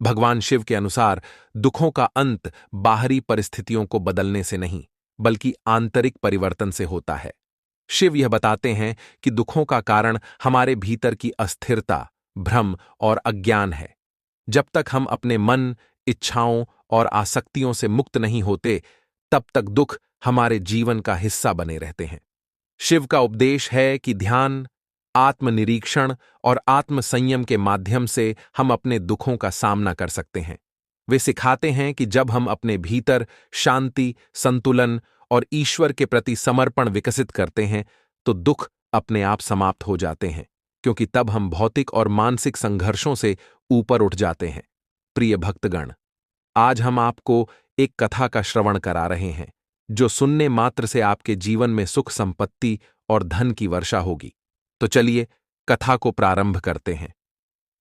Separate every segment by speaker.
Speaker 1: भगवान शिव के अनुसार दुखों का अंत बाहरी परिस्थितियों को बदलने से नहीं, बल्कि आंतरिक परिवर्तन से होता है। शिव यह बताते हैं कि दुखों का कारण हमारे भीतर की अस्थिरता, भ्रम और अज्ञान है। जब तक हम अपने मन, इच्छाओं और आसक्तियों से मुक्त नहीं होते, तब तक दुख हमारे जीवन का हिस्सा बने रहते हैं। शिव का उपदेश है कि ध्यान, आत्मनिरीक्षण और आत्मसंयम के माध्यम से हम अपने दुखों का सामना कर सकते हैं। वे सिखाते हैं कि जब हम अपने भीतर शांति, संतुलन और ईश्वर के प्रति समर्पण विकसित करते हैं, तो दुख अपने आप समाप्त हो जाते हैं, क्योंकि तब हम भौतिक और मानसिक संघर्षों से ऊपर उठ जाते हैं। प्रिय भक्तगण, आज हम आपको एक कथा का श्रवण करा रहे हैं, जो सुनने मात्र से आपके जीवन में सुख, संपत्ति और धन की वर्षा होगी। तो चलिए कथा को प्रारंभ करते हैं।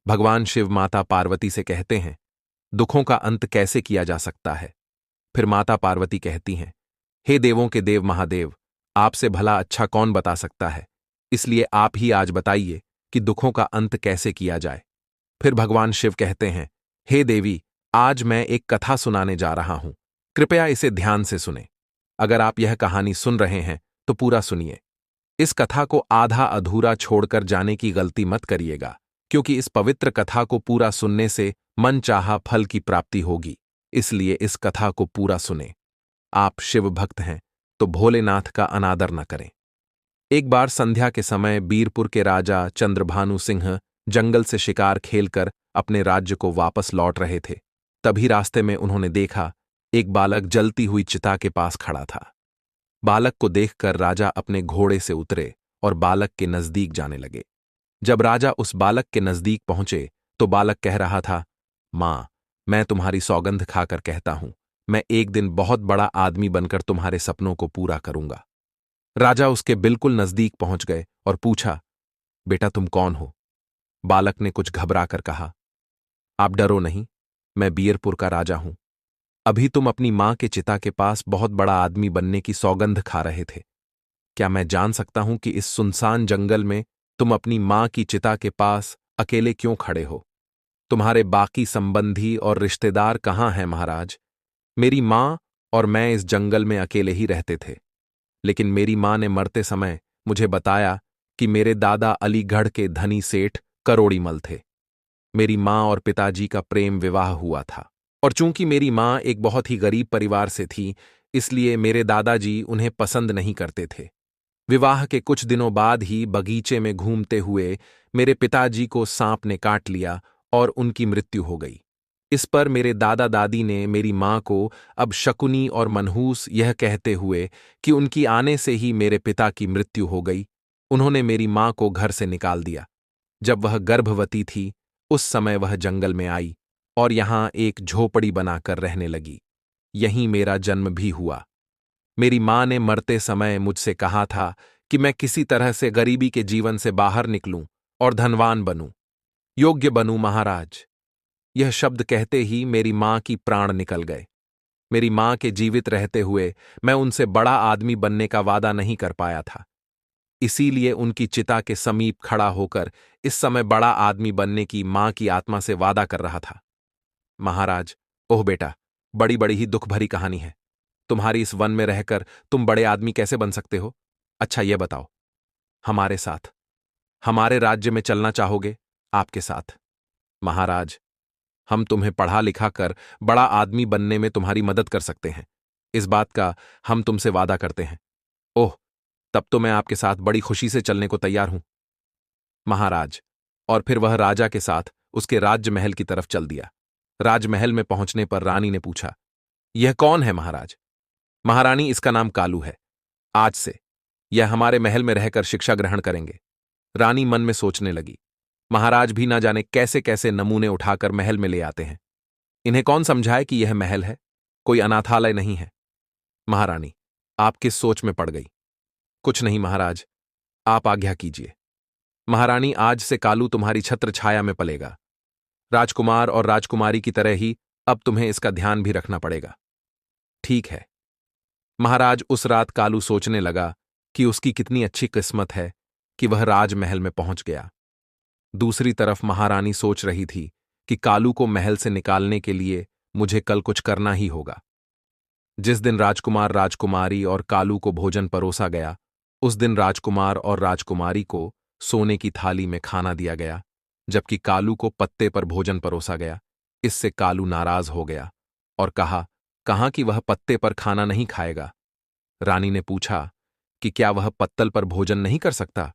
Speaker 1: भगवान शिव माता पार्वती से कहते हैं, दुखों का अंत कैसे किया जा सकता है? फिर माता पार्वती कहती हैं, हे देवों के देव महादेव, आपसे भला अच्छा कौन बता सकता है, इसलिए आप ही आज बताइए कि दुखों का अंत कैसे किया जाए। फिर भगवान शिव कहते हैं, हे देवी, आज मैं एक कथा सुनाने जा रहा हूं, कृपया इसे ध्यान से सुने। अगर आप यह कहानी सुन रहे हैं तो पूरा सुनिए। इस कथा को आधा अधूरा छोड़कर जाने की गलती मत करिएगा, क्योंकि इस पवित्र कथा को पूरा सुनने से मनचाहा फल की प्राप्ति होगी। इसलिए इस कथा को पूरा सुने। आप शिव भक्त हैं तो भोलेनाथ का अनादर न करें। एक बार संध्या के समय बीरपुर के राजा चंद्रभानु सिंह जंगल से शिकार खेलकर अपने राज्य को वापस लौट रहे थे। तभी रास्ते में उन्होंने देखा, एक बालक जलती हुई चिता के पास खड़ा था। बालक को देखकर राजा अपने घोड़े से उतरे और बालक के नजदीक जाने लगे। जब राजा उस बालक के नजदीक पहुंचे तो बालक कह रहा था, मां, मैं तुम्हारी सौगंध खाकर कहता हूं, मैं एक दिन बहुत बड़ा आदमी बनकर तुम्हारे सपनों को पूरा करूंगा। राजा उसके बिल्कुल नजदीक पहुंच गए और पूछा, बेटा तुम कौन हो? बालक ने कुछ घबराकर कहा, आप डरो नहीं, मैं बीरपुर का राजा हूं। अभी तुम अपनी मां के चिता के पास बहुत बड़ा आदमी बनने की सौगंध खा रहे थे। क्या मैं जान सकता हूं कि इस सुनसान जंगल में तुम अपनी मां की चिता के पास अकेले क्यों खड़े हो? तुम्हारे बाकी संबंधी और रिश्तेदार कहाँ हैं महाराज? मेरी मां और मैं इस जंगल में अकेले ही रहते थे, लेकिन मेरी मां ने मरते समय मुझे बताया कि मेरे दादा अलीगढ़ के धनी सेठ करोड़ीमल थे। मेरी मां और पिताजी का प्रेम विवाह हुआ था, और चूंकि मेरी मां एक बहुत ही गरीब परिवार से थी, इसलिए मेरे दादाजी उन्हें पसंद नहीं करते थे। विवाह के कुछ दिनों बाद ही बगीचे में घूमते हुए मेरे पिताजी को सांप ने काट लिया और उनकी मृत्यु हो गई। इस पर मेरे दादा दादी ने मेरी मां को अब शकुनी और मनहूस यह कहते हुए कि उनकी आने से ही मेरे पिता की मृत्यु हो गई, उन्होंने मेरी मां को घर से निकाल दिया। जब वह गर्भवती थी, उस समय वह जंगल में आई और यहां एक झोपड़ी बनाकर रहने लगी। यहीं मेरा जन्म भी हुआ। मेरी मां ने मरते समय मुझसे कहा था कि मैं किसी तरह से गरीबी के जीवन से बाहर निकलूं और धनवान बनूं, योग्य बनूं महाराज। यह शब्द कहते ही मेरी मां की प्राण निकल गए। मेरी मां के जीवित रहते हुए मैं उनसे बड़ा आदमी बनने का वादा नहीं कर पाया था, इसीलिए उनकी चिता के समीप खड़ा होकर इस समय बड़ा आदमी बनने की मां की आत्मा से वादा कर रहा था। महाराज, ओह बेटा, बड़ी बड़ी ही दुख भरी कहानी है। तुम्हारी इस वन में रहकर तुम बड़े आदमी कैसे बन सकते हो? अच्छा ये बताओ, हमारे साथ, हमारे राज्य में चलना चाहोगे? आपके साथ? महाराज, हम तुम्हें पढ़ा लिखा कर बड़ा आदमी बनने में तुम्हारी मदद कर सकते हैं, इस बात का हम तुमसे वादा करते हैं। ओह, तब तो मैं आपके साथ बड़ी खुशी से चलने को तैयार हूं। महाराज, और फिर वह राजा के साथ उसके राजमहल की तरफ चल दिया। राजमहल में पहुंचने पर रानी ने पूछा, यह कौन है महाराज? महारानी, इसका नाम कालू है। आज से यह हमारे महल में रहकर शिक्षा ग्रहण करेंगे। रानी मन में सोचने लगी, महाराज भी ना जाने कैसे कैसे नमूने उठाकर महल में ले आते हैं। इन्हें कौन समझाए कि यह महल है, कोई अनाथालय नहीं है। महारानी, आप किस सोच में पड़ गई? कुछ नहीं महाराज, आप आज्ञा कीजिए। महारानी, आज से कालू तुम्हारी छत्र छाया में पलेगा। राजकुमार और राजकुमारी की तरह ही अब तुम्हें इसका ध्यान भी रखना पड़ेगा। ठीक है। महाराज, उस रात कालू सोचने लगा कि उसकी कितनी अच्छी किस्मत है कि वह राजमहल में पहुंच गया। दूसरी तरफ महारानी सोच रही थी कि कालू को महल से निकालने के लिए मुझे कल कुछ करना ही होगा। जिस दिन राजकुमार राजकुमारी और कालू को भोजन परोसा गया, उस दिन राजकुमार और राजकुमारी को सोने की थाली में खाना दिया गया, जबकि कालू को पत्ते पर भोजन परोसा गया। इससे कालू नाराज हो गया और कहा कि वह पत्ते पर खाना नहीं खाएगा। रानी ने पूछा कि क्या वह पत्तल पर भोजन नहीं कर सकता।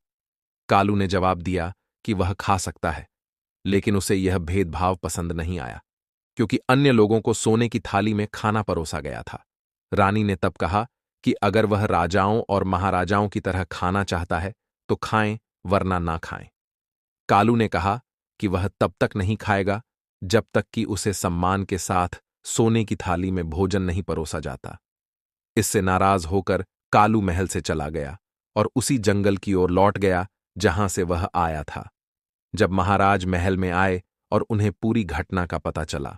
Speaker 1: कालू ने जवाब दिया कि वह खा सकता है, लेकिन उसे यह भेदभाव पसंद नहीं आया, क्योंकि अन्य लोगों को सोने की थाली में खाना परोसा गया था। रानी ने तब कहा कि अगर वह राजाओं और महाराजाओं की तरह खाना चाहता है तो खाएं, वरना ना खाएं। कालू ने कहा कि वह तब तक नहीं खाएगा जब तक कि उसे सम्मान के साथ सोने की थाली में भोजन नहीं परोसा जाता। इससे नाराज होकर कालू महल से चला गया और उसी जंगल की ओर लौट गया जहां से वह आया था। जब महाराज महल में आए और उन्हें पूरी घटना का पता चला,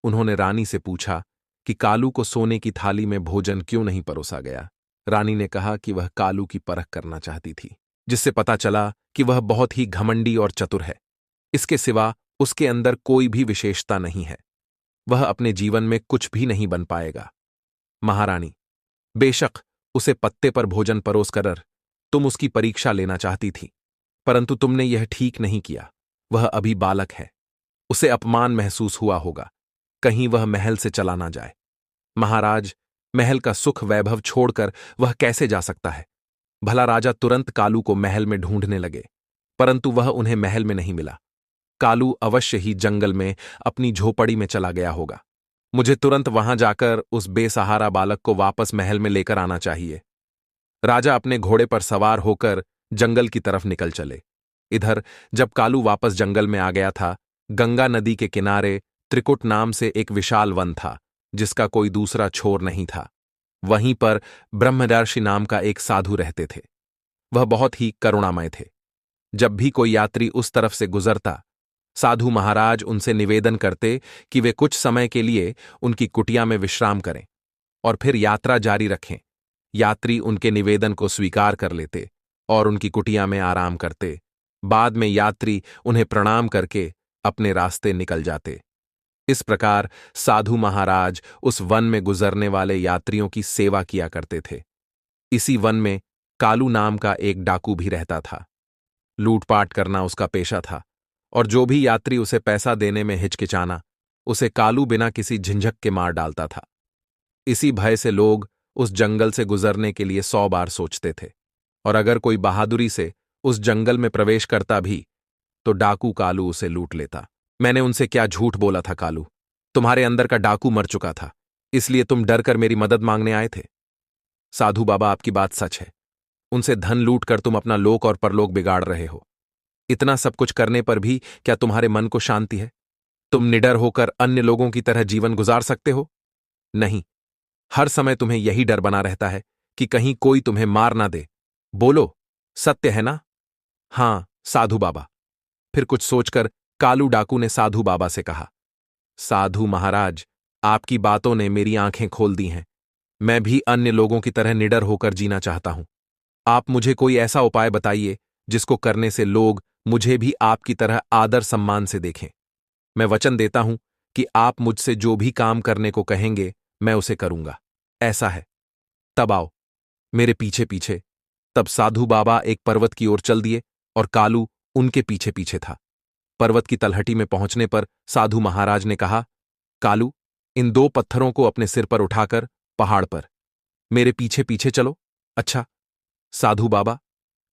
Speaker 1: उन्होंने रानी से पूछा कि कालू को सोने की थाली में भोजन क्यों नहीं परोसा गया। रानी ने कहा कि वह कालू की परख करना चाहती थी, जिससे पता चला कि वह बहुत ही घमंडी और चतुर है। इसके सिवा उसके अंदर कोई भी विशेषता नहीं है। वह अपने जीवन में कुछ भी नहीं बन पाएगा। महारानी, बेशक उसे पत्ते पर भोजन परोस कर तुम उसकी परीक्षा लेना चाहती थी, परंतु तुमने यह ठीक नहीं किया। वह अभी बालक है, उसे अपमान महसूस हुआ होगा, कहीं वह महल से चला ना जाए। महाराज, महल का सुख वैभव छोड़कर वह कैसे जा सकता है? भला राजा तुरंत कालू को महल में ढूंढने लगे, परंतु वह उन्हें महल में नहीं मिला। कालू अवश्य ही जंगल में अपनी झोपड़ी में चला गया होगा। मुझे तुरंत वहां जाकर उस बेसहारा बालक को वापस महल में लेकर आना चाहिए। राजा अपने घोड़े पर सवार होकर जंगल की तरफ निकल चले। इधर जब कालू वापस जंगल में आ गया था, गंगा नदी के किनारे त्रिकुट नाम से एक विशाल वन था, जिसका कोई दूसरा छोर नहीं था। वहीं पर ब्रह्मदर्शी नाम का एक साधु रहते थे। वह बहुत ही करुणामय थे। जब भी कोई यात्री उस तरफ से गुजरता, साधु महाराज उनसे निवेदन करते कि वे कुछ समय के लिए उनकी कुटिया में विश्राम करें और फिर यात्रा जारी रखें। यात्री उनके निवेदन को स्वीकार कर लेते और उनकी कुटिया में आराम करते। बाद में यात्री उन्हें प्रणाम करके अपने रास्ते निकल जाते। इस प्रकार साधु महाराज उस वन में गुजरने वाले यात्रियों की सेवा किया करते थे। इसी वन में कालू नाम का एक डाकू भी रहता था। लूटपाट करना उसका पेशा था, और जो भी यात्री उसे पैसा देने में हिचकिचाना, उसे कालू बिना किसी झंझट के मार डालता था। इसी भय से लोग उस जंगल से गुजरने के लिए 100 बार सोचते थे, और अगर कोई बहादुरी से उस जंगल में प्रवेश करता भी तो डाकू कालू उसे लूट लेता। मैंने उनसे क्या झूठ बोला था कालू, तुम्हारे अंदर का डाकू मर चुका था, इसलिए तुम डर कर मेरी मदद मांगने आए थे। साधु बाबा, आपकी बात सच है। उनसे धन लूट कर तुम अपना लोक और परलोक बिगाड़ रहे हो। इतना सब कुछ करने पर भी क्या तुम्हारे मन को शांति है? तुम निडर होकर अन्य लोगों की तरह जीवन गुजार सकते हो? नहीं, हर समय तुम्हें यही डर बना रहता है कि कहीं कोई तुम्हें मार ना दे। बोलो, सत्य है ना? हां साधु बाबा। फिर कुछ सोचकर कालू डाकू ने साधु बाबा से कहा, साधु महाराज, आपकी बातों ने मेरी आंखें खोल दी हैं। मैं भी अन्य लोगों की तरह निडर होकर जीना चाहता हूं। आप मुझे कोई ऐसा उपाय बताइए जिसको करने से लोग मुझे भी आपकी तरह आदर सम्मान से देखें। मैं वचन देता हूं कि आप मुझसे जो भी काम करने को कहेंगे मैं उसे करूंगा। ऐसा है, तब आओ मेरे पीछे पीछे। तब साधु बाबा एक पर्वत की ओर चल दिए और कालू उनके पीछे पीछे था। पर्वत की तलहटी में पहुंचने पर साधु महाराज ने कहा, कालू, इन 2 पत्थरों को अपने सिर पर उठाकर पहाड़ पर मेरे पीछे पीछे चलो। अच्छा साधु बाबा।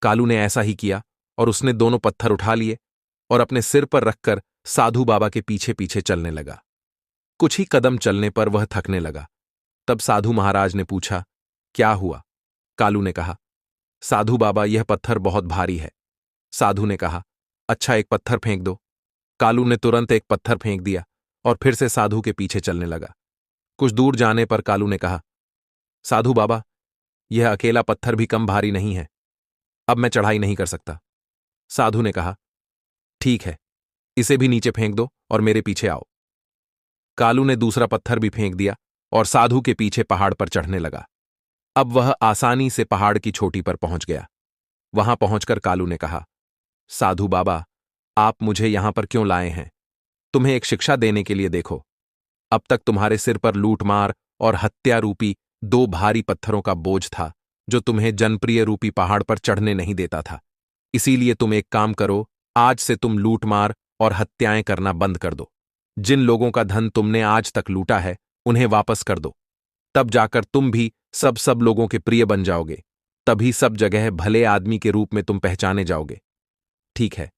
Speaker 1: कालू ने ऐसा ही किया और उसने दोनों पत्थर उठा लिए और अपने सिर पर रखकर साधु बाबा के पीछे पीछे चलने लगा। कुछ ही कदम चलने पर वह थकने लगा। तब साधु महाराज ने पूछा, क्या हुआ? कालू ने कहा, साधु बाबा, यह पत्थर बहुत भारी है। साधु ने कहा, अच्छा एक पत्थर फेंक दो। कालू ने तुरंत एक पत्थर फेंक दिया और फिर से साधु के पीछे चलने लगा। कुछ दूर जाने पर कालू ने कहा, साधु बाबा, यह अकेला पत्थर भी कम भारी नहीं है, अब मैं चढ़ाई नहीं कर सकता। साधु ने कहा, ठीक है, इसे भी नीचे फेंक दो और मेरे पीछे आओ। कालू ने दूसरा पत्थर भी फेंक दिया और साधु के पीछे पहाड़ पर चढ़ने लगा। अब वह आसानी से पहाड़ की चोटी पर पहुंच गया। वहां पहुंचकर कालू ने कहा, साधु बाबा, आप मुझे यहां पर क्यों लाए हैं? तुम्हें एक शिक्षा देने के लिए देखो। अब तक तुम्हारे सिर पर लूटमार और हत्या रूपी दो भारी पत्थरों का बोझ था, जो तुम्हें जनप्रिय रूपी पहाड़ पर चढ़ने नहीं देता था। इसीलिए तुम एक काम करो, आज से तुम लूटमार और हत्याएं करना बंद कर दो। जिन लोगों का धन तुमने आज तक लूटा है, उन्हें वापस कर दो। तब जाकर तुम भी सब लोगों के प्रिय बन जाओगे। तभी सब जगह भले आदमी के रूप में तुम पहचाने जाओगे। ठीक है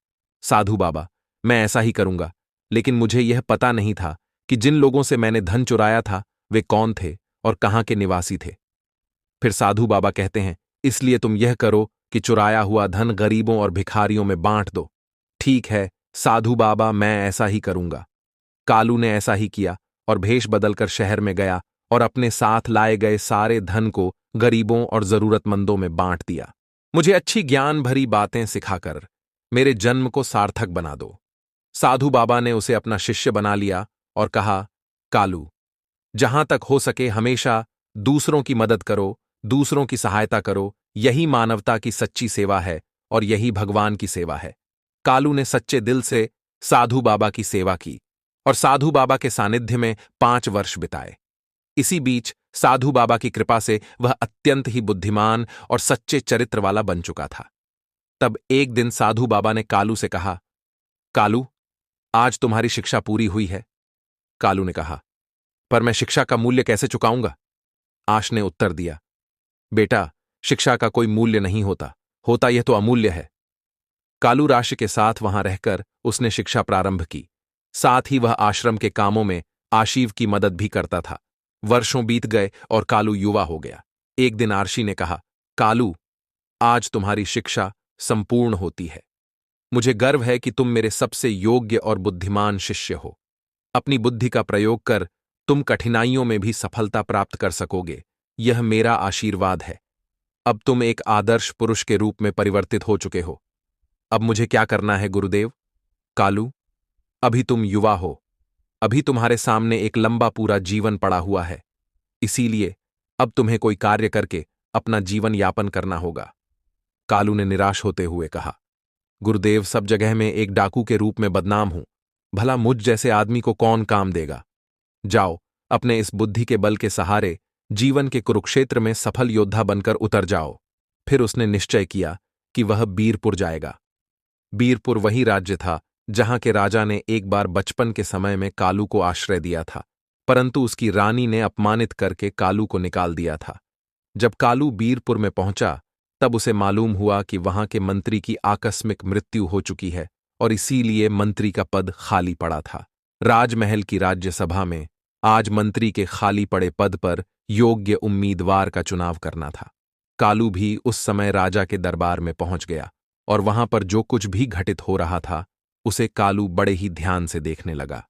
Speaker 1: साधु बाबा, मैं ऐसा ही करूंगा, लेकिन मुझे यह पता नहीं था कि जिन लोगों से मैंने धन चुराया था वे कौन थे और कहाँ के निवासी थे। फिर साधु बाबा कहते हैं, इसलिए तुम यह करो कि चुराया हुआ धन गरीबों और भिखारियों में बांट दो। ठीक है साधु बाबा, मैं ऐसा ही करूंगा। कालू ने ऐसा ही किया और भेष बदलकर शहर में गया और अपने साथ लाए गए सारे धन को गरीबों और जरूरतमंदों में बांट दिया। मुझे अच्छी ज्ञान भरी बातें सिखाकर मेरे जन्म को सार्थक बना दो। साधु बाबा ने उसे अपना शिष्य बना लिया और कहा, कालू, जहां तक हो सके हमेशा दूसरों की मदद करो, दूसरों की सहायता करो। यही मानवता की सच्ची सेवा है और यही भगवान की सेवा है। कालू ने सच्चे दिल से साधु बाबा की सेवा की और साधु बाबा के सानिध्य में 5 वर्ष बिताए। इसी बीच साधु बाबा की कृपा से वह अत्यंत ही बुद्धिमान और सच्चे चरित्र वाला बन चुका था। तब एक दिन साधु बाबा ने कालू से कहा, कालू, आज तुम्हारी शिक्षा पूरी हुई है। कालू ने कहा, पर मैं शिक्षा का मूल्य कैसे चुकाऊंगा? आश ने उत्तर दिया, बेटा, शिक्षा का कोई मूल्य नहीं होता, होता यह तो अमूल्य है। कालू राशि के साथ वहां रहकर उसने शिक्षा प्रारंभ की। साथ ही वह आश्रम के कामों में आशीव की मदद भी करता था। वर्षों बीत गए और कालू युवा हो गया। एक दिन आर्षि ने कहा, कालू, आज तुम्हारी शिक्षा संपूर्ण होती है। मुझे गर्व है कि तुम मेरे सबसे योग्य और बुद्धिमान शिष्य हो। अपनी बुद्धि का प्रयोग कर तुम कठिनाइयों में भी सफलता प्राप्त कर सकोगे, यह मेरा आशीर्वाद है। अब तुम एक आदर्श पुरुष के रूप में परिवर्तित हो चुके हो। अब मुझे क्या करना है गुरुदेव? कालू, अभी तुम युवा हो, अभी तुम्हारे सामने एक लंबा पूरा जीवन पड़ा हुआ है। इसीलिए अब तुम्हें कोई कार्य करके अपना जीवन यापन करना होगा। कालू ने निराश होते हुए कहा, गुरुदेव, सब जगह में एक डाकू के रूप में बदनाम हूं, भला मुझ जैसे आदमी को कौन काम देगा? जाओ, अपने इस बुद्धि के बल के सहारे जीवन के कुरुक्षेत्र में सफल योद्धा बनकर उतर जाओ। फिर उसने निश्चय किया कि वह बीरपुर जाएगा। बीरपुर वही राज्य था जहां के राजा ने एक बार बचपन के समय में कालू को आश्रय दिया था, परंतु उसकी रानी ने अपमानित करके कालू को निकाल दिया था। जब कालू बीरपुर में पहुंचा, तब उसे मालूम हुआ कि वहां के मंत्री की आकस्मिक मृत्यु हो चुकी है और इसीलिए मंत्री का पद खाली पड़ा था। राजमहल की राज्यसभा में आज मंत्री के खाली पड़े पद पर योग्य उम्मीदवार का चुनाव करना था। कालू भी उस समय राजा के दरबार में पहुंच गया और वहां पर जो कुछ भी घटित हो रहा था उसे कालू बड़े ही ध्यान से देखने लगा।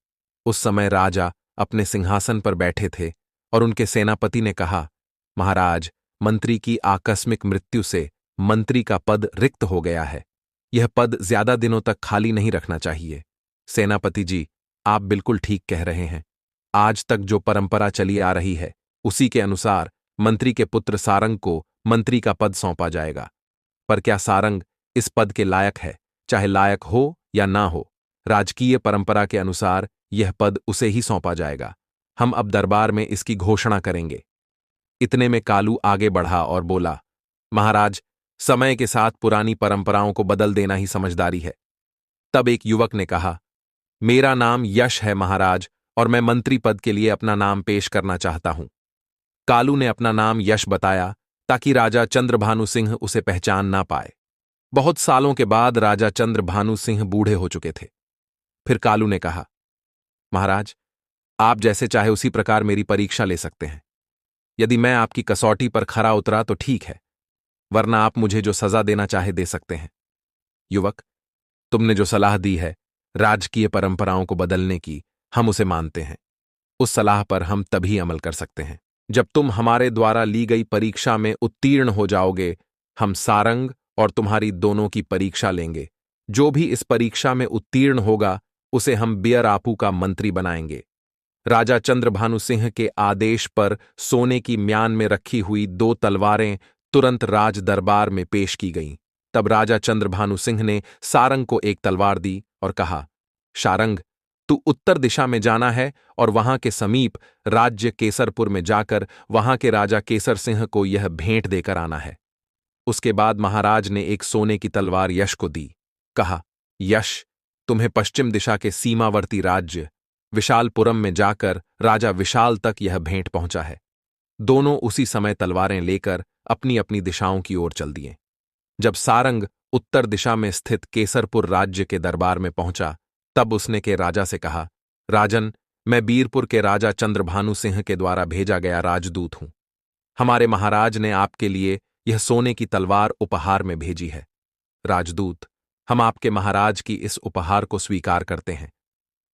Speaker 1: उस समय राजा अपने सिंहासन पर बैठे थे और उनके सेनापति ने कहा, महाराज, मंत्री की आकस्मिक मृत्यु से मंत्री का पद रिक्त हो गया है। यह पद ज्यादा दिनों तक खाली नहीं रखना चाहिए। सेनापति जी, आप बिल्कुल ठीक कह रहे हैं। आज तक जो परंपरा चली आ रही है उसी के अनुसार मंत्री के पुत्र सारंग को मंत्री का पद सौंपा जाएगा। पर क्या सारंग इस पद के लायक है? चाहे लायक हो या ना हो, राजकीय परंपरा के अनुसार यह पद उसे ही सौंपा जाएगा। हम अब दरबार में इसकी घोषणा करेंगे। इतने में कालू आगे बढ़ा और बोला, महाराज, समय के साथ पुरानी परंपराओं को बदल देना ही समझदारी है। तब एक युवक ने कहा, मेरा नाम यश है महाराज, और मैं मंत्री पद के लिए अपना नाम पेश करना चाहता हूं। कालू ने अपना नाम यश बताया ताकि राजा चंद्रभानु सिंह उसे पहचान ना पाए। बहुत सालों के बाद राजा चंद्रभानु सिंह बूढ़े हो चुके थे। फिर कालू ने कहा, महाराज, आप जैसे चाहे उसी प्रकार मेरी परीक्षा ले सकते हैं। यदि मैं आपकी कसौटी पर खरा उतरा तो ठीक है, वरना आप मुझे जो सजा देना चाहे दे सकते हैं। युवक, तुमने जो सलाह दी है राजकीय परंपराओं को बदलने की, हम उसे मानते हैं। उस सलाह पर हम तभी अमल कर सकते हैं जब तुम हमारे द्वारा ली गई परीक्षा में उत्तीर्ण हो जाओगे। हम सारंग और तुम्हारी दोनों की परीक्षा लेंगे। जो भी इस परीक्षा में उत्तीर्ण होगा उसे हम बियर आपू का मंत्री बनाएंगे। राजा चंद्रभानु सिंह के आदेश पर सोने की म्यान में रखी हुई 2 तलवारें तुरंत राज दरबार में पेश की गईं। तब राजा चंद्रभानु सिंह ने सारंग को एक तलवार दी और कहा, शारंग, तू उत्तर दिशा में जाना है और वहां के समीप राज्य केसरपुर में जाकर वहां के राजा केसर सिंह को यह भेंट देकर आना है। उसके बाद महाराज ने एक सोने की तलवार यश को दी। कहा, यश, तुम्हें पश्चिम दिशा के सीमावर्ती राज्य विशालपुरम में जाकर राजा विशाल तक यह भेंट पहुंचा है। दोनों उसी समय तलवारें लेकर अपनी अपनी दिशाओं की ओर चल दिए। जब सारंग उत्तर दिशा में स्थित केसरपुर राज्य के दरबार में पहुंचा, तब उसने के राजा से कहा, राजन, मैं बीरपुर के राजा चंद्रभानु सिंह के द्वारा भेजा गया राजदूत हूं। हमारे महाराज ने आपके लिए यह सोने की तलवार उपहार में भेजी है। राजदूत, हम आपके महाराज की इस उपहार को स्वीकार करते हैं।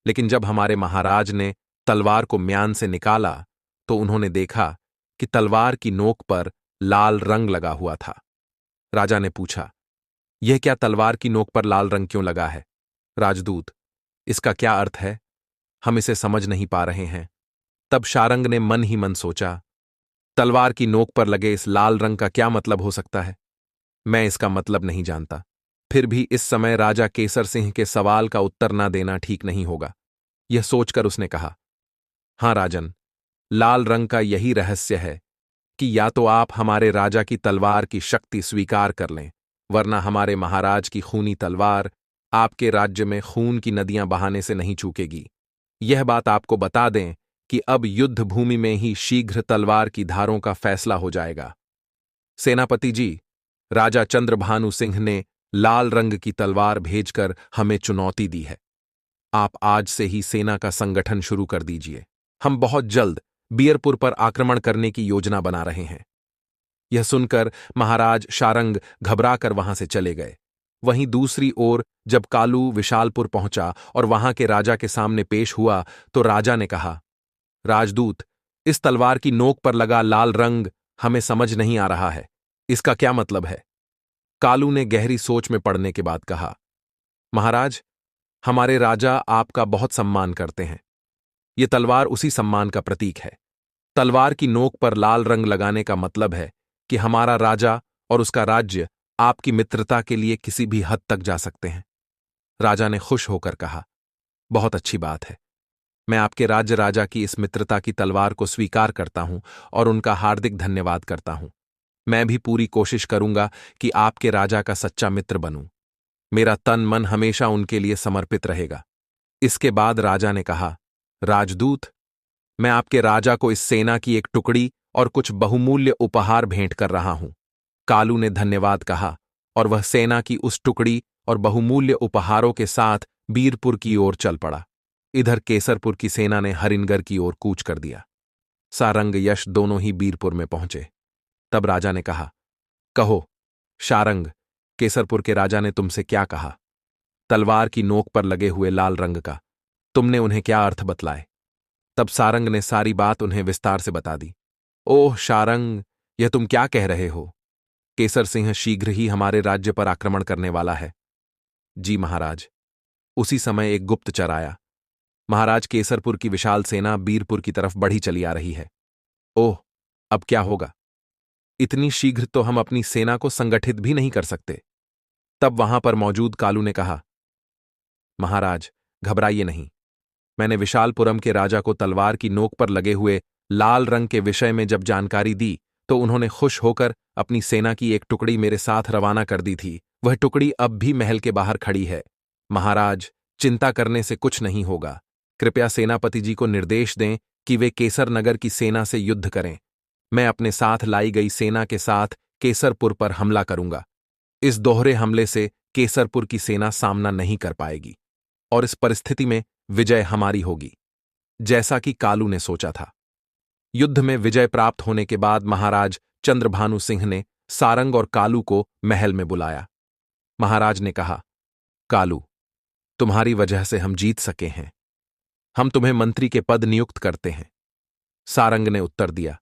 Speaker 1: लेकिन जब हमारे महाराज ने तलवार को म्यान से निकाला तो उन्होंने देखा कि तलवार की नोक पर लाल रंग लगा हुआ था। राजा ने पूछा, यह क्या तलवार की नोक पर लाल रंग क्यों लगा है? राजदूत, इसका क्या अर्थ है? हम इसे समझ नहीं पा रहे हैं। तब शारंग ने मन ही मन सोचा, तलवार की नोक पर लगे इस लाल रंग का क्या मतलब हो सकता है? मैं इसका मतलब नहीं जानता। फिर भी इस समय राजा केसर सिंह के सवाल का उत्तर ना देना ठीक नहीं होगा। यह सोचकर उसने कहा, हां राजन, लाल रंग का यही रहस्य है कि या तो आप हमारे राजा की तलवार की शक्ति स्वीकार कर लें, वरना हमारे महाराज की खूनी तलवार आपके राज्य में खून की नदियां बहाने से नहीं चूकेगी। यह बात आपको बता दें कि अब युद्ध भूमि में ही शीघ्र तलवार की धारों का फैसला हो जाएगा। सेनापति जी, राजा चंद्रभानु सिंह ने लाल रंग की तलवार भेजकर हमें चुनौती दी है। आप आज से ही सेना का संगठन शुरू कर दीजिए। हम बहुत जल्द बीरपुर पर आक्रमण करने की योजना बना रहे हैं। यह सुनकर महाराज शारंग घबराकर वहां से चले गए। वहीं दूसरी ओर जब कालू विशालपुर पहुंचा और वहां के राजा के सामने पेश हुआ तो राजा ने कहा, राजदूत, इस तलवार की नोक पर लगा लाल रंग हमें समझ नहीं आ रहा है। इसका क्या मतलब है? कालू ने गहरी सोच में पड़ने के बाद कहा, महाराज, हमारे राजा आपका बहुत सम्मान करते हैं। यह तलवार उसी सम्मान का प्रतीक है। तलवार की नोक पर लाल रंग लगाने का मतलब है कि हमारा राजा और उसका राज्य आपकी मित्रता के लिए किसी भी हद तक जा सकते हैं। राजा ने खुश होकर कहा, बहुत अच्छी बात है। मैं आपके राज्य राजा की इस मित्रता की तलवार को स्वीकार करता हूं और उनका हार्दिक धन्यवाद करता हूं। मैं भी पूरी कोशिश करूंगा कि आपके राजा का सच्चा मित्र बनूं। मेरा तन मन हमेशा उनके लिए समर्पित रहेगा। इसके बाद राजा ने कहा, राजदूत, मैं आपके राजा को इस सेना की एक टुकड़ी और कुछ बहुमूल्य उपहार भेंट कर रहा हूं। कालू ने धन्यवाद कहा और वह सेना की उस टुकड़ी और बहुमूल्य उपहारों के साथ बीरपुर की ओर चल पड़ा। इधर केसरपुर की सेना ने हरिनगर की ओर कूच कर दिया। सारंग यश दोनों ही बीरपुर में पहुंचे। तब राजा ने कहा, कहो शारंग, केसरपुर के राजा ने तुमसे क्या कहा? तलवार की नोक पर लगे हुए लाल रंग का तुमने उन्हें क्या अर्थ बतलाए? तब सारंग ने सारी बात उन्हें विस्तार से बता दी। ओह शारंग, यह तुम क्या कह रहे हो? केसर सिंह शीघ्र ही हमारे राज्य पर आक्रमण करने वाला है। जी महाराज। उसी समय एक गुप्तचर आया। महाराज, केसरपुर की विशाल सेना बीरपुर की तरफ बढ़ी चली आ रही है। ओह, अब क्या होगा? इतनी शीघ्र तो हम अपनी सेना को संगठित भी नहीं कर सकते। तब वहां पर मौजूद कालू ने कहा, महाराज, घबराइए नहीं। मैंने विशालपुरम के राजा को तलवार की नोक पर लगे हुए लाल रंग के विषय में जब जानकारी दी तो उन्होंने खुश होकर अपनी सेना की एक टुकड़ी मेरे साथ रवाना कर दी थी। वह टुकड़ी अब भी महल के बाहर खड़ी है। महाराज, चिंता करने से कुछ नहीं होगा। कृपया सेनापति जी को निर्देश दें कि वे केसर नगर की सेना से युद्ध करें। मैं अपने साथ लाई गई सेना के साथ केसरपुर पर हमला करूंगा। इस दोहरे हमले से केसरपुर की सेना सामना नहीं कर पाएगी और इस परिस्थिति में विजय हमारी होगी, जैसा कि कालू ने सोचा था। युद्ध में विजय प्राप्त होने के बाद महाराज चंद्रभानु सिंह ने सारंग और कालू को महल में बुलाया। महाराज ने कहा, कालू, तुम्हारी वजह से हम जीत सके हैं। हम तुम्हें मंत्री के पद नियुक्त करते हैं। सारंग ने उत्तर दिया,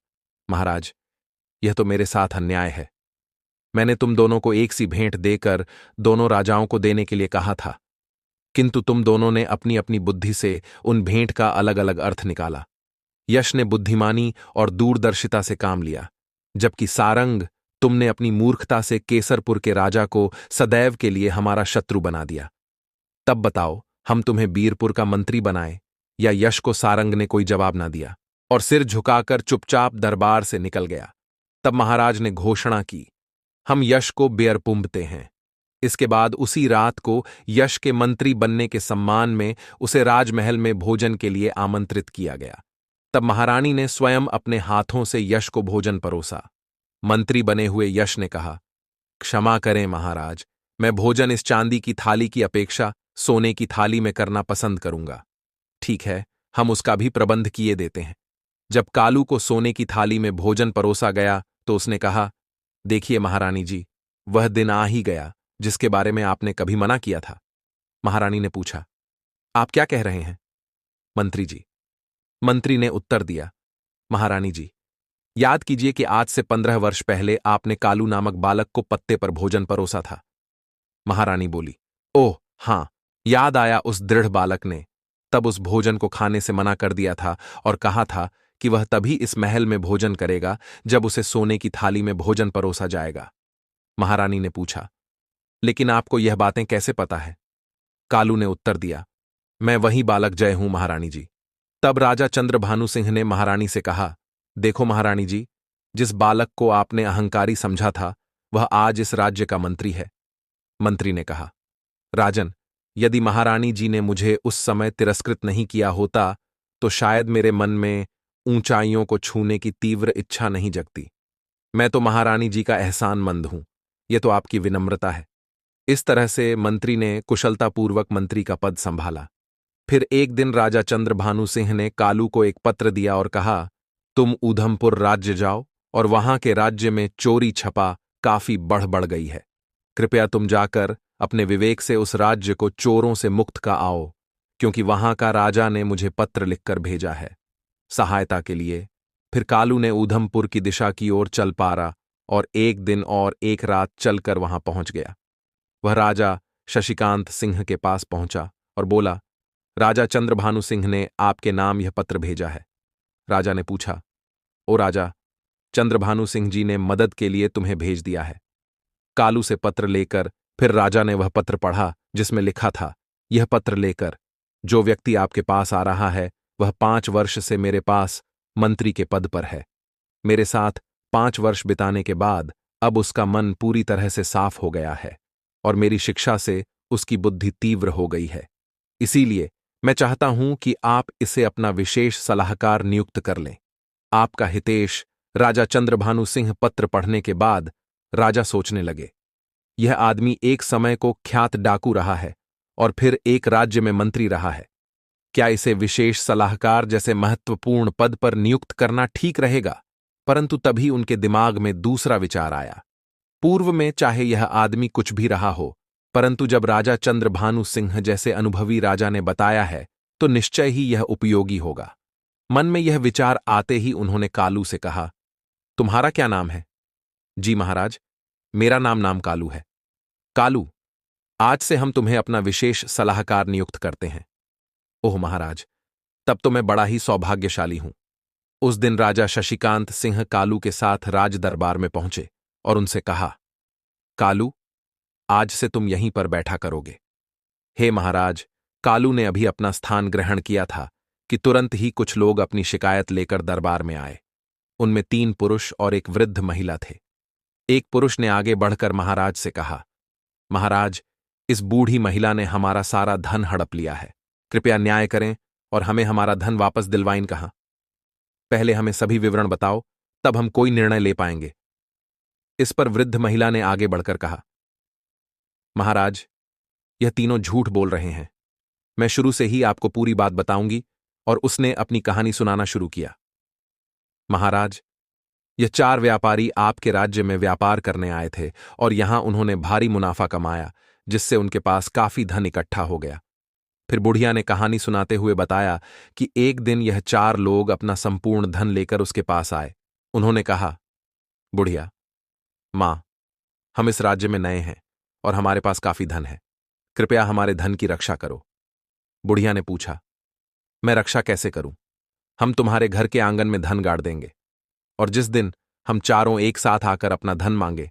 Speaker 1: महाराज, यह तो मेरे साथ अन्याय है। मैंने तुम दोनों को एक सी भेंट देकर दोनों राजाओं को देने के लिए कहा था, किंतु तुम दोनों ने अपनी अपनी बुद्धि से उन भेंट का अलग अलग अर्थ निकाला। यश ने बुद्धिमानी और दूरदर्शिता से काम लिया, जबकि सारंग, तुमने अपनी मूर्खता से केसरपुर के राजा को सदैव के लिए हमारा शत्रु बना दिया। तब बताओ, हम तुम्हें बीरपुर का मंत्री बनाए या यश को सारंग ने कोई जवाब ना दिया और सिर झुकाकर चुपचाप दरबार से निकल गया। तब महाराज ने घोषणा की, हम यश को बेअरपुम्बते हैं। इसके बाद उसी रात को यश के मंत्री बनने के सम्मान में उसे राजमहल में भोजन के लिए आमंत्रित किया गया। तब महारानी ने स्वयं अपने हाथों से यश को भोजन परोसा। मंत्री बने हुए यश ने कहा, क्षमा करें महाराज, मैं भोजन इस चांदी की थाली की अपेक्षा सोने की थाली में करना पसंद करूंगा। ठीक है, हम उसका भी प्रबंध किए देते हैं। जब कालू को सोने की थाली में भोजन परोसा गया तो उसने कहा, देखिए महारानी जी, वह दिन आ ही गया जिसके बारे में आपने कभी मना किया था। महारानी ने पूछा, आप क्या कह रहे हैं मंत्री जी? मंत्री ने उत्तर दिया, महारानी जी, याद कीजिए कि आज से 15 वर्ष पहले आपने कालू नामक बालक को पत्ते पर भोजन परोसा था। महारानी बोली, ओह हां, याद आया। उस दृढ़ बालक ने तब उस भोजन को खाने से मना कर दिया था और कहा था कि वह तभी इस महल में भोजन करेगा जब उसे सोने की थाली में भोजन परोसा जाएगा। महारानी ने पूछा, लेकिन आपको यह बातें कैसे पता है? कालू ने उत्तर दिया, मैं वही बालक जय हूं महारानी जी। तब राजा चंद्रभानु सिंह ने महारानी से कहा, देखो महारानी जी, जिस बालक को आपने अहंकारी समझा था वह आज इस राज्य का मंत्री है। मंत्री ने कहा, राजन, यदि महारानी जी ने मुझे उस समय तिरस्कृत नहीं किया होता तो शायद मेरे मन में ऊंचाइयों को छूने की तीव्र इच्छा नहीं जगती। मैं तो महारानी जी का एहसानमंद हूं, यह तो आपकी विनम्रता है। इस तरह से मंत्री ने कुशलतापूर्वक मंत्री का पद संभाला। फिर एक दिन राजा चंद्रभानु सिंह ने कालू को एक पत्र दिया और कहा, तुम ऊधमपुर राज्य जाओ और वहां के राज्य में चोरी छपा काफी बढ़ गई है। कृपया तुम जाकर अपने विवेक से उस राज्य को चोरों से मुक्त का आओ, क्योंकि वहां का राजा ने मुझे पत्र लिखकर भेजा है सहायता के लिए। फिर कालू ने ऊधमपुर की दिशा की ओर चल पारा और एक दिन और एक रात चलकर वहां पहुंच गया। वह राजा शशिकांत सिंह के पास पहुंचा और बोला, राजा चंद्रभानु सिंह ने आपके नाम यह पत्र भेजा है। राजा ने पूछा, ओ राजा, चंद्रभानु सिंह जी ने मदद के लिए तुम्हें भेज दिया है। कालू से पत्र लेकर फिर राजा ने वह पत्र पढ़ा जिसमें लिखा था, यह पत्र लेकर जो व्यक्ति आपके पास आ रहा है वह 5 वर्ष से मेरे पास मंत्री के पद पर है। मेरे साथ 5 वर्ष बिताने के बाद अब उसका मन पूरी तरह से साफ हो गया है और मेरी शिक्षा से उसकी बुद्धि तीव्र हो गई है। इसीलिए मैं चाहता हूं कि आप इसे अपना विशेष सलाहकार नियुक्त कर लें। आपका हितेश। राजा चंद्रभानु सिंह पत्र पढ़ने के बाद राजा सोचने लगे, यह आदमी एक समय को ख्यात डाकू रहा है और फिर एक राज्य में मंत्री रहा है। क्या इसे विशेष सलाहकार जैसे महत्वपूर्ण पद पर नियुक्त करना ठीक रहेगा? परंतु तभी उनके दिमाग में दूसरा विचार आया। पूर्व में चाहे यह आदमी कुछ भी रहा हो, परंतु जब राजा चंद्रभानु सिंह जैसे अनुभवी राजा ने बताया है तो निश्चय ही यह उपयोगी होगा। मन में यह विचार आते ही उन्होंने कालू से कहा, तुम्हारा क्या नाम है? जी महाराज, मेरा नाम कालू है। कालू, आज से हम तुम्हें अपना विशेष सलाहकार नियुक्त करते हैं। ओह महाराज, तब तो मैं बड़ा ही सौभाग्यशाली हूं। उस दिन राजा शशिकांत सिंह कालू के साथ राज दरबार में पहुंचे और उनसे कहा, कालू, आज से तुम यहीं पर बैठा करोगे। हे महाराज, कालू ने अभी अपना स्थान ग्रहण किया था कि तुरंत ही कुछ लोग अपनी शिकायत लेकर दरबार में आए। उनमें 3 पुरुष और एक वृद्ध महिला थे। एक पुरुष ने आगे बढ़कर महाराज से कहा, महाराज, इस बूढ़ी महिला ने हमारा सारा धन हड़प लिया है। कृपया न्याय करें और हमें हमारा धन वापस दिलवाइन। कहां? पहले हमें सभी विवरण बताओ, तब हम कोई निर्णय ले पाएंगे। इस पर वृद्ध महिला ने आगे बढ़कर कहा, महाराज, यह तीनों झूठ बोल रहे हैं। मैं शुरू से ही आपको पूरी बात बताऊंगी। और उसने अपनी कहानी सुनाना शुरू किया। महाराज, यह 4 व्यापारी आपके राज्य में व्यापार करने आए थे और यहां उन्होंने भारी मुनाफा कमाया, जिससे उनके पास काफी धन इकट्ठा हो गया। फिर बुढ़िया ने कहानी सुनाते हुए बताया कि एक दिन यह 4 लोग अपना संपूर्ण धन लेकर उसके पास आए। उन्होंने कहा, बुढ़िया, मां, हम इस राज्य में नए हैं और हमारे पास काफी धन है। कृपया हमारे धन की रक्षा करो। बुढ़िया ने पूछा, मैं रक्षा कैसे करूं? हम तुम्हारे घर के आंगन में धन गाड़ देंगे और जिस दिन हम चारों एक साथ आकर अपना धन मांगे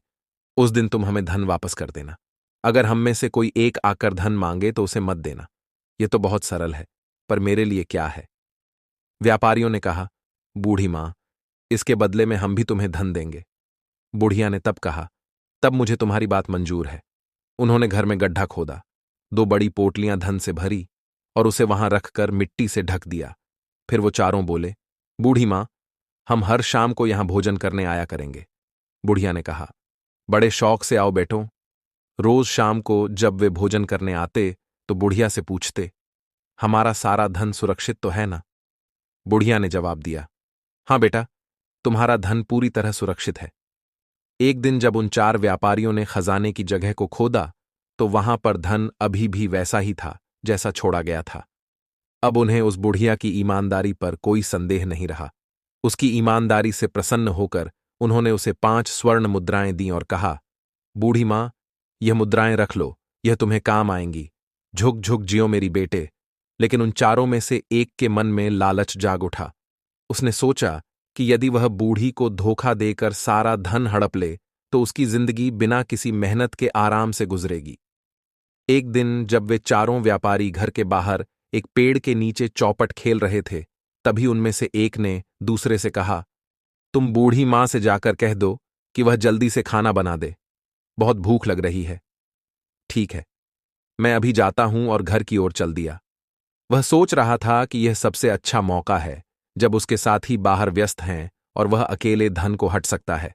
Speaker 1: उस दिन तुम हमें धन वापस कर देना। अगर हम में से कोई एक आकर धन मांगे तो उसे मत देना। ये तो बहुत सरल है, पर मेरे लिए क्या है? व्यापारियों ने कहा, बूढ़ी मां, इसके बदले में हम भी तुम्हें धन देंगे। बुढ़िया ने तब कहा, तब मुझे तुम्हारी बात मंजूर है। उन्होंने घर में गड्ढा खोदा, 2 बड़ी पोटलियां धन से भरी और उसे वहां रखकर मिट्टी से ढक दिया। फिर वो चारों बोले, बूढ़ी मां, हम हर शाम को यहां भोजन करने आया करेंगे। बुढ़िया ने कहा, बड़े शौक से आओ बेटो। रोज शाम को जब वे भोजन करने आते तो बुढ़िया से पूछते, हमारा सारा धन सुरक्षित तो है ना? बुढ़िया ने जवाब दिया, हां बेटा, तुम्हारा धन पूरी तरह सुरक्षित है। एक दिन जब उन 4 व्यापारियों ने खजाने की जगह को खोदा तो वहां पर धन अभी भी वैसा ही था जैसा छोड़ा गया था। अब उन्हें उस बुढ़िया की ईमानदारी पर कोई संदेह नहीं रहा। उसकी ईमानदारी से प्रसन्न होकर उन्होंने उसे 5 स्वर्ण मुद्राएं दीं और कहा, बूढ़ी मां, यह मुद्राएं रख लो, यह तुम्हें काम आएंगी। झुक झुक जियो मेरी बेटे। लेकिन उन चारों में से एक के मन में लालच जाग उठा। उसने सोचा कि यदि वह बूढ़ी को धोखा देकर सारा धन हड़प ले तो उसकी जिंदगी बिना किसी मेहनत के आराम से गुजरेगी। एक दिन जब वे चारों व्यापारी घर के बाहर एक पेड़ के नीचे चौपट खेल रहे थे, तभी उनमें से एक ने दूसरे से कहा, तुम बूढ़ी मां से जाकर कह दो कि वह जल्दी से खाना बना दे, बहुत भूख लग रही है। ठीक है, मैं अभी जाता हूं, और घर की ओर चल दिया। वह सोच रहा था कि यह सबसे अच्छा मौका है जब उसके साथी बाहर व्यस्त हैं और वह अकेले धन को हट सकता है।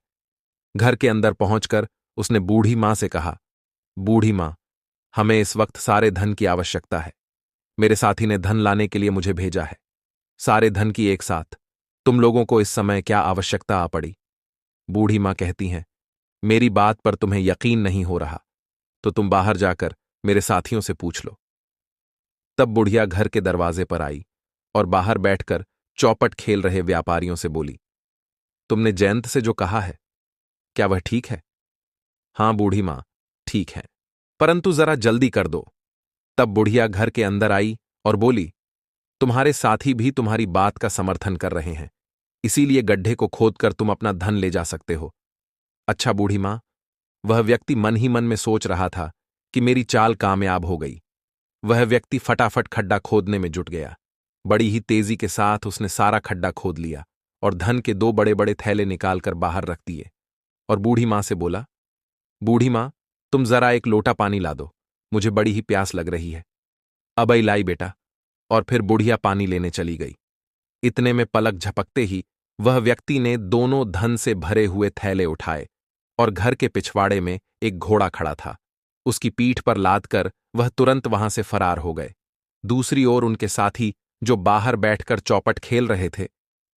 Speaker 1: घर के अंदर पहुंचकर उसने बूढ़ी मां से कहा, बूढ़ी मां, हमें इस वक्त सारे धन की आवश्यकता है। मेरे साथी ने धन लाने के लिए मुझे भेजा है। सारे धन की एक साथ। तुम लोगों को इस समय क्या आवश्यकता आ पड़ी? बूढ़ी मां कहती हैं, मेरी बात पर तुम्हें यकीन नहीं हो रहा तो तुम बाहर जाकर मेरे साथियों से पूछ लो। तब बुढ़िया घर के दरवाजे पर आई और बाहर बैठकर चौपट खेल रहे व्यापारियों से बोली, तुमने जयंत से जो कहा है, क्या वह ठीक है? हां बूढ़ी मां, ठीक है, परंतु जरा जल्दी कर दो। तब बुढ़िया घर के अंदर आई और बोली, तुम्हारे साथी भी तुम्हारी बात का समर्थन कर रहे हैं, इसीलिए गड्ढे को खोदकर तुम अपना धन ले जा सकते हो। अच्छा बूढ़ी मां, वह व्यक्ति मन ही मन में सोच रहा था कि मेरी चाल कामयाब हो गई। वह व्यक्ति फटाफट खड्डा खोदने में जुट गया। बड़ी ही तेजी के साथ उसने सारा खड्डा खोद लिया और धन के 2 बड़े बड़े थैले निकालकर बाहर रख दिए और बूढ़ी मां से बोला, बूढ़ी मां, तुम जरा एक लोटा पानी ला दो, मुझे बड़ी ही प्यास लग रही है। अबई लाई बेटा। और फिर बुढ़िया पानी लेने चली गई। इतने में पलक झपकते ही वह व्यक्ति ने दोनों धन से भरे हुए थैले उठाए और घर के पिछवाड़े में एक घोड़ा खड़ा था, उसकी पीठ पर लादकर वह तुरंत वहां से फरार हो गए। दूसरी ओर उनके साथी जो बाहर बैठकर चौपट खेल रहे थे,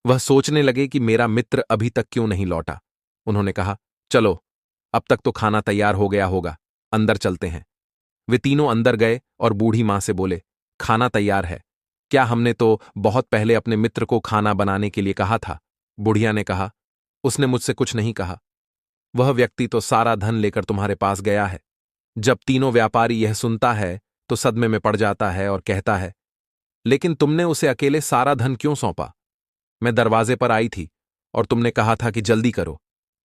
Speaker 1: वह सोचने लगे कि मेरा मित्र अभी तक क्यों नहीं लौटा। उन्होंने कहा, चलो, अब तक तो खाना तैयार हो गया होगा, अंदर चलते हैं। वे तीनों अंदर गए और बूढ़ी मां से बोले, खाना तैयार है। क्या हमने तो बहुत पहले अपने मित्र को खाना बनाने के लिए कहा था? बुढ़िया ने कहा, उसने मुझसे कुछ नहीं कहा। वह व्यक्ति तो सारा धन लेकर तुम्हारे पास गया है। जब तीनों व्यापारी यह सुनता है तो सदमे में पड़ जाता है और कहता है, लेकिन तुमने उसे अकेले सारा धन क्यों सौंपा? मैं दरवाजे पर आई थी और तुमने कहा था कि जल्दी करो।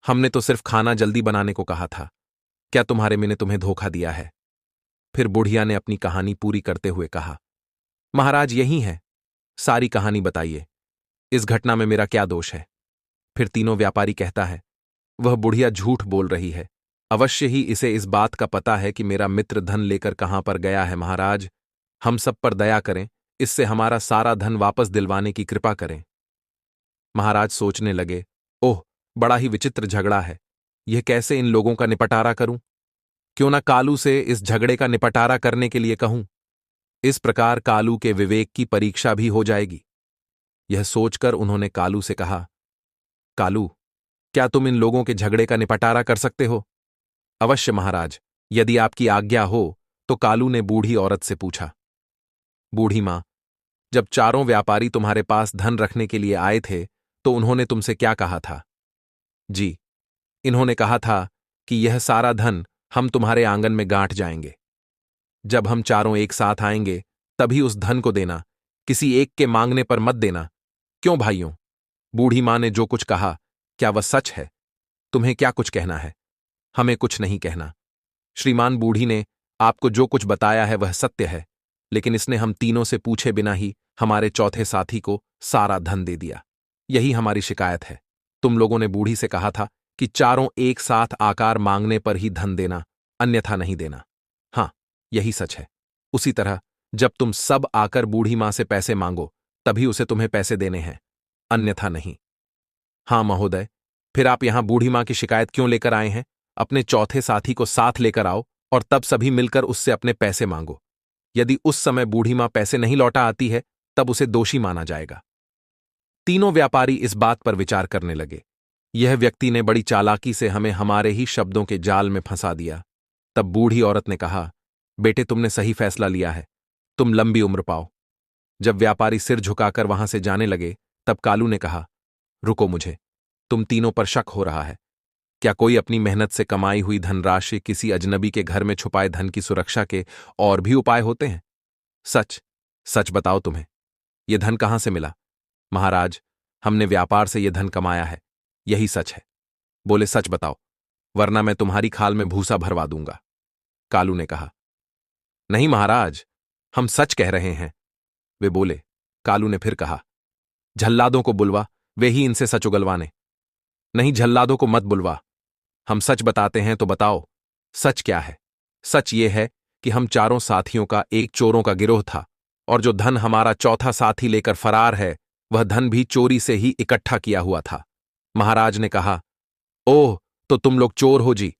Speaker 1: हमने तो सिर्फ खाना जल्दी बनाने को कहा था। क्या तुम्हारे मैंने तुम्हें धोखा दिया है? फिर बुढ़िया ने अपनी कहानी पूरी करते हुए कहा, महाराज यही है, सारी कहानी बताइए, इस घटना में मेरा क्या दोष है? फिर तीनों व्यापारी कहता है, वह बुढ़िया झूठ बोल रही है। अवश्य ही इसे इस बात का पता है कि मेरा मित्र धन लेकर कहां पर गया है। महाराज, हम सब पर दया करें, इससे हमारा सारा धन वापस दिलवाने की कृपा करें। महाराज सोचने लगे, ओह, बड़ा ही विचित्र झगड़ा है, यह कैसे इन लोगों का निपटारा करूं? क्यों ना कालू से इस झगड़े का निपटारा करने के लिए कहूं? इस प्रकार कालू के विवेक की परीक्षा भी हो जाएगी। यह सोचकर उन्होंने कालू से कहा, कालू, क्या तुम इन लोगों के झगड़े का निपटारा कर सकते हो? अवश्य महाराज, यदि आपकी आज्ञा हो। तो कालू ने बूढ़ी औरत से पूछा, बूढ़ी मां, जब चारों व्यापारी तुम्हारे पास धन रखने के लिए आए थे तो उन्होंने तुमसे क्या कहा था? जी, इन्होंने कहा था कि यह सारा धन हम तुम्हारे आंगन में गांठ जाएंगे। जब हम चारों एक साथ आएंगे तभी उस धन को देना, किसी एक के मांगने पर मत देना। क्यों भाइयों? बूढ़ी मां ने जो कुछ कहा, क्या वह सच है? तुम्हें क्या कुछ कहना है? हमें कुछ नहीं कहना। श्रीमान बूढ़ी ने आपको जो कुछ बताया है वह सत्य है, लेकिन इसने हम तीनों से पूछे बिना ही हमारे चौथे साथी को सारा धन दे दिया। यही हमारी शिकायत है। तुम लोगों ने बूढ़ी से कहा था कि चारों एक साथ आकार मांगने पर ही धन देना, अन्यथा नहीं देना। हाँ, यही सच है। उसी तरह जब तुम सब आकर बूढ़ी मां से पैसे मांगो तभी उसे तुम्हें पैसे देने हैं, अन्यथा नहीं। हाँ महोदय, फिर आप यहां बूढ़ी मां की शिकायत क्यों लेकर आए हैं? अपने चौथे साथी को साथ लेकर आओ और तब सभी मिलकर उससे अपने पैसे मांगो। यदि उस समय बूढ़ी मां पैसे नहीं लौटा आती है तब उसे दोषी माना जाएगा। तीनों व्यापारी इस बात पर विचार करने लगे। यह व्यक्ति ने बड़ी चालाकी से हमें हमारे ही शब्दों के जाल में फंसा दिया। तब बूढ़ी औरत ने कहा, बेटे तुमने सही फैसला लिया है, तुम लंबी उम्र पाओ। जब व्यापारी सिर झुकाकर वहां से जाने लगे तब कालू ने कहा, रुको, मुझे तुम तीनों पर शक हो रहा है। क्या कोई अपनी मेहनत से कमाई हुई धनराशि किसी अजनबी के घर में छुपाए धन की सुरक्षा के और भी उपाय होते हैं? सच सच बताओ, तुम्हें यह धन कहां से मिला? महाराज, हमने व्यापार से यह धन कमाया है, यही सच है। बोले, सच बताओ, वरना मैं तुम्हारी खाल में भूसा भरवा दूंगा। कालू ने कहा, नहीं महाराज, हम सच कह रहे हैं। वे बोले। कालू ने फिर कहा, झल्लादों को बुलवा, वे ही इनसे सच उगलवाने। नहीं, झल्लादों को मत बुलवा, हम सच बताते हैं तो बताओ, सच क्या है? सच ये है कि हम चारों साथियों का एक चोरों का गिरोह था और जो धन हमारा चौथा साथी लेकर फरार है वह धन भी चोरी से ही इकट्ठा किया हुआ था। महाराज ने कहा, ओह, तो तुम लोग चोर हो जी।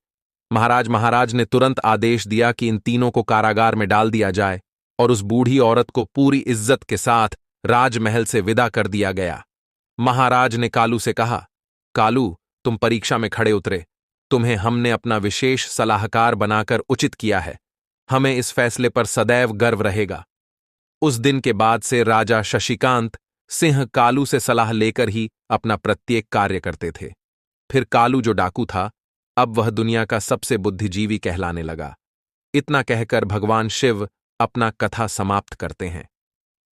Speaker 1: महाराज ने तुरंत आदेश दिया कि इन तीनों को कारागार में डाल दिया जाए और उस बूढ़ी औरत को पूरी इज्जत के साथ राजमहल से विदा कर दिया गया। महाराज ने कालू से कहा, कालू, तुम परीक्षा में खड़े उतरे, तुम्हें हमने अपना विशेष सलाहकार बनाकर उचित किया है। हमें इस फैसले पर सदैव गर्व रहेगा। उस दिन के बाद से राजा शशिकांत सिंह कालू से सलाह लेकर ही अपना प्रत्येक कार्य करते थे। फिर कालू जो डाकू था, अब वह दुनिया का सबसे बुद्धिजीवी कहलाने लगा। इतना कहकर भगवान शिव अपना कथा समाप्त करते हैं।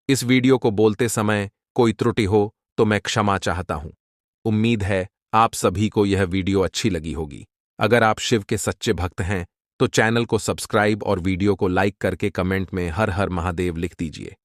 Speaker 1: इस वीडियो को बोलते समय कोई त्रुटि हो तो मैं क्षमा चाहता हूं। उम्मीद है आप सभी को यह वीडियो अच्छी लगी होगी। अगर आप शिव के सच्चे भक्त हैं तो चैनल को सब्सक्राइब और वीडियो को लाइक करके कमेंट में हर हर महादेव लिख दीजिए।